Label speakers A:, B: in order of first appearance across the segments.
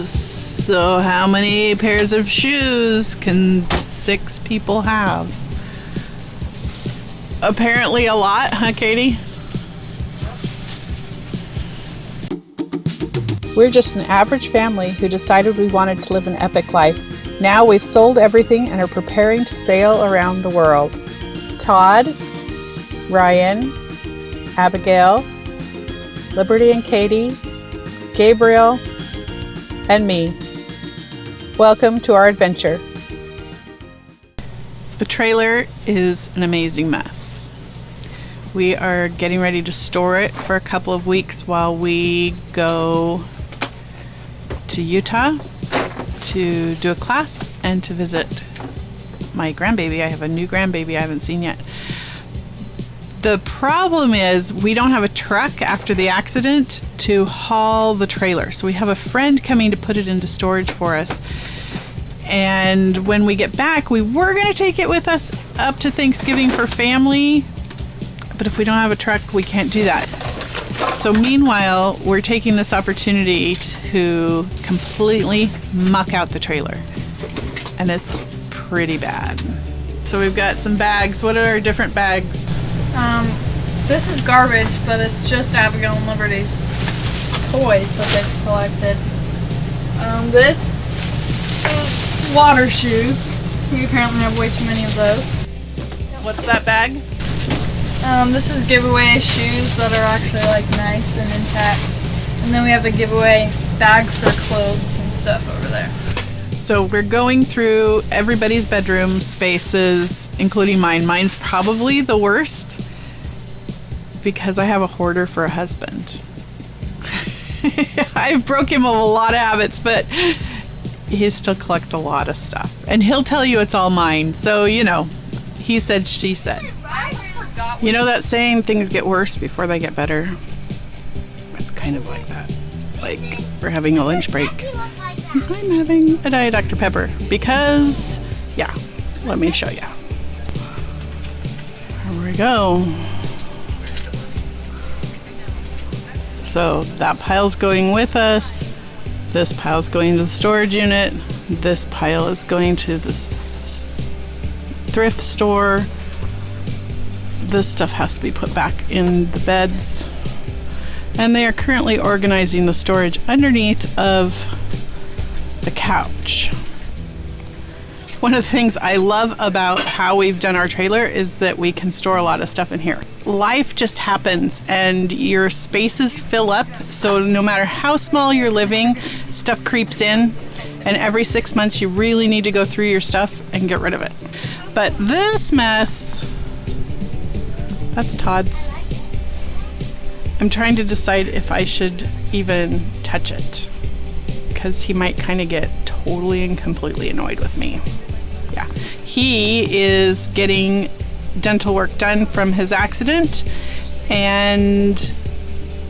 A: So how many pairs of shoes can 6 people have? Apparently a lot, huh, Katie?
B: We're just an average family who decided we wanted to live an epic life. Now we've sold everything and are preparing to sail around the world. Todd, Ryan, Abigail, Liberty and Katie, Gabriel, and me. Welcome to our adventure.
A: The trailer is an amazing mess. We are getting ready to store it for a couple of weeks while we go to Utah to do a class and to visit my grandbaby. I have a new grandbaby I haven't seen yet. The problem is we don't have a truck after the accident to haul the trailer. So we have a friend coming to put it into storage for us. And when we get back, we were going to take it with us up to Thanksgiving for family. But if we don't have a truck, we can't do that. So meanwhile, we're taking this opportunity to completely muck out the trailer. And it's pretty bad. So we've got some bags. What are our different bags?
C: This is garbage, but it's just Abigail and Liberty's toys that they've collected. This is water shoes. We apparently have way too many of those.
A: What's that bag?
C: This is giveaway shoes that are actually like nice and intact. And then we have a giveaway bag for clothes and stuff over there.
A: So we're going through everybody's bedroom spaces, including mine. Mine's probably the worst because I have a hoarder for a husband. I've broke him of a lot of habits, but he still collects a lot of stuff. And he'll tell you it's all mine. So, you know, he said, she said. You know that saying, things get worse before they get better? It's kind of like that. Like, we're having a lunch break. I'm having a Diet Dr. Pepper because, yeah, let me show you. Here we go. So that pile's going with us. This pile's going to the storage unit. This pile is going to the thrift store. This stuff has to be put back in the beds. And they are currently organizing the storage underneath of the couch. One of the things I love about how we've done our trailer is that we can store a lot of stuff in here. Life just happens and your spaces fill up, so no matter how small you're living, stuff creeps in, and every 6 months you really need to go through your stuff and get rid of it. But this mess, that's Todd's. I'm trying to decide if I should even touch it, because he might kind of get totally and completely annoyed with me. Yeah, he is getting dental work done from his accident and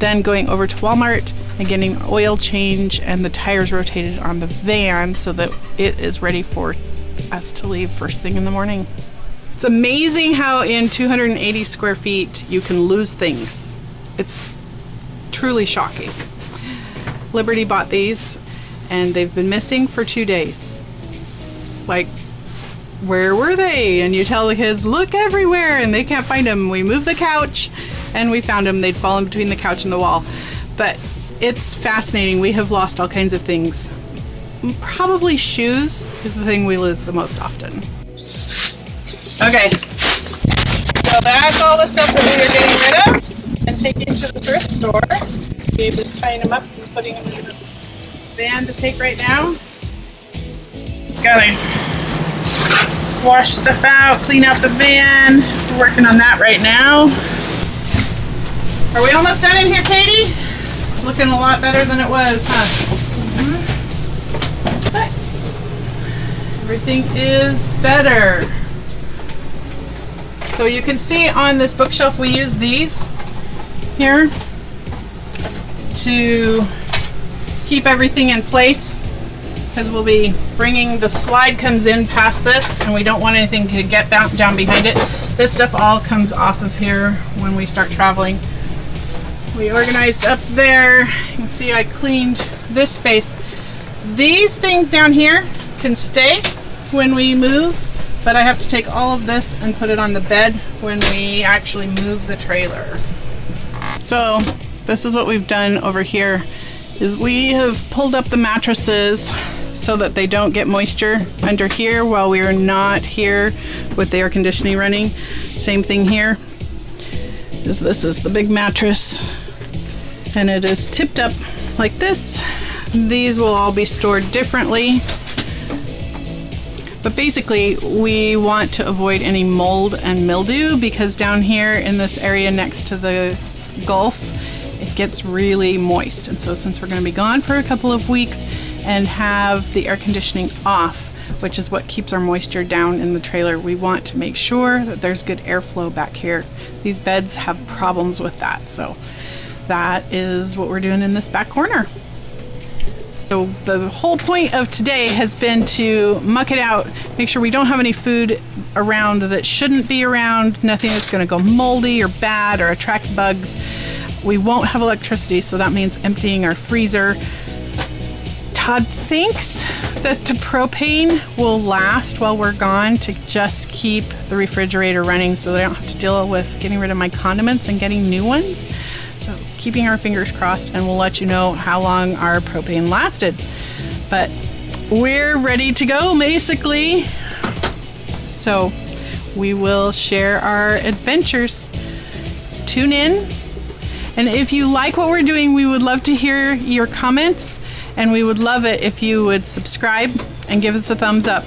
A: then going over to Walmart and getting an oil change and the tires rotated on the van so that it is ready for us to leave first thing in the morning. It's amazing how in 280 square feet you can lose things. It's truly shocking. Liberty bought these and they've been missing for 2 days. Like, where were they? And you tell the kids, look everywhere, and they can't find them. We moved the couch and we found them. They'd fallen between the couch and the wall. But it's fascinating. We have lost all kinds of things. Probably shoes is the thing we lose the most often. Okay, so that's all the stuff that we are getting rid of and taking to the thrift store. Gabe is tying them up and putting them in the van to take right now. Gotta wash stuff out, clean out the van. We're working on that right now. Are we almost done in here, Katie? It's looking a lot better than it was, huh? But everything is better. So you can see on this bookshelf we use these here to keep everything in place, because we'll be bringing, the slide comes in past this and we don't want anything to get down behind it. This stuff all comes off of here when we start traveling. We organized up there. You can see I cleaned this space. These things down here can stay when we move, but I have to take all of this and put it on the bed when we actually move the trailer. So this is what we've done over here, is we have pulled up the mattresses so that they don't get moisture under here while we are not here with the air conditioning running. Same thing here, is this is the big mattress and it is tipped up like this. These will all be stored differently. But basically, we want to avoid any mold and mildew because down here in this area next to the Gulf, it gets really moist. And so since we're going to be gone for a couple of weeks and have the air conditioning off, which is what keeps our moisture down in the trailer, we want to make sure that there's good airflow back here. These beds have problems with that. So that is what we're doing in this back corner. So the whole point of today has been to muck it out, make sure we don't have any food around that shouldn't be around, nothing that's going to go moldy or bad or attract bugs. We won't have electricity, so that means emptying our freezer. Todd thinks that the propane will last while we're gone to just keep the refrigerator running so that I don't have to deal with getting rid of my condiments and getting new ones. So keeping our fingers crossed, and we'll let you know how long our propane lasted. But we're ready to go, basically. So we will share our adventures. Tune in. And if you like what we're doing, we would love to hear your comments, and we would love it if you would subscribe and give us a thumbs up.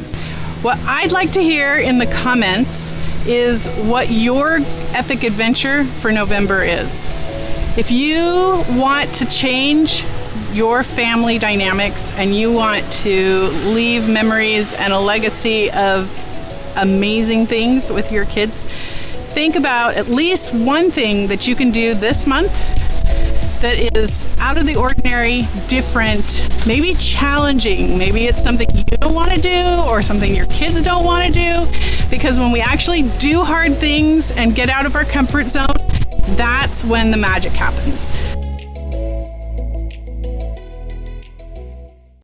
A: What I'd like to hear in the comments is what your epic adventure for November is. If you want to change your family dynamics and you want to leave memories and a legacy of amazing things with your kids, think about at least one thing that you can do this month that is out of the ordinary, different, maybe challenging. Maybe it's something you don't want to do or something your kids don't want to do. Because when we actually do hard things and get out of our comfort zone, that's when the magic happens.